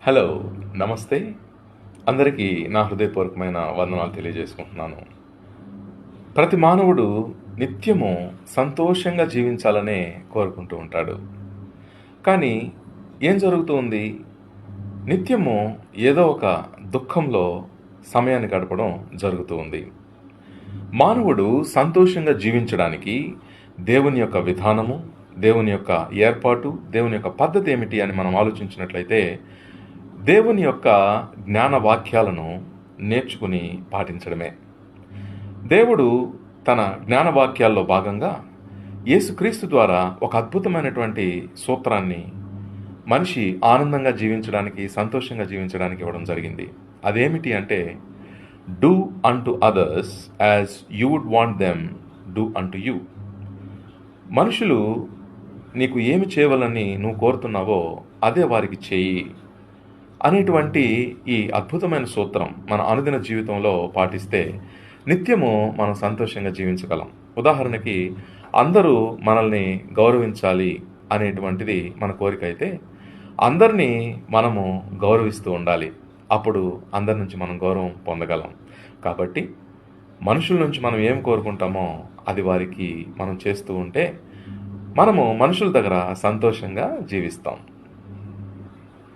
Hello, నమస్తే. అందరికీ నా హృదయపూర్వకమైన వందనాలు తెలియజేసుకుంటున్నాను. ప్రతి మానవుడు నిత్యము సంతోషంగా జీవించాలనే కోరుకుంటూ ఉంటాడు. కానీ ఏం జరుగుతూ ఉంది? నిత్యము ఏదో ఒక దుఃఖంలో సమయాన్ని గడపడం జరుగుతూ ఉంది. మానవుడు సంతోషంగా జీవించడానికి దేవుని యొక్క విధానము, దేవుని యొక్క ఏర్పాటు, దేవుని యొక్క పద్ధతి ఏమిటి అని మనం ఆలోచించినట్లయితే దేవుని యొక్క జ్ఞాన వాక్యాలను నేర్చుకుని పాటించడమే. దేవుడు తన జ్ఞాన వాక్యాల్లో భాగంగా యేసుక్రీస్తు ద్వారా ఒక అద్భుతమైనటువంటి సూత్రాన్ని మనిషి ఆనందంగా జీవించడానికి, సంతోషంగా జీవించడానికి ఇవ్వడం జరిగింది. అదేమిటి అంటే, do unto others as you would want them do unto you. మనుషులు నీకు ఏమి చేయవాలని నువ్వు కోరుతున్నావో అదే వారికి చేయి అనేటువంటి ఈ అద్భుతమైన సూత్రం మన అనుదిన జీవితంలో పాటిస్తే నిత్యము మనం సంతోషంగా జీవించగలం. ఉదాహరణకి, అందరూ మనల్ని గౌరవించాలి అనేటువంటిది మన కోరిక అయితే అందరినీ మనము గౌరవిస్తూ ఉండాలి. అప్పుడు అందరి నుంచి మనం గౌరవం పొందగలం. కాబట్టి మనుషుల నుంచి మనం ఏం కోరుకుంటామో అది వారికి మనం చేస్తూ ఉంటే మనము మనుషుల దగ్గర సంతోషంగా జీవిస్తాం.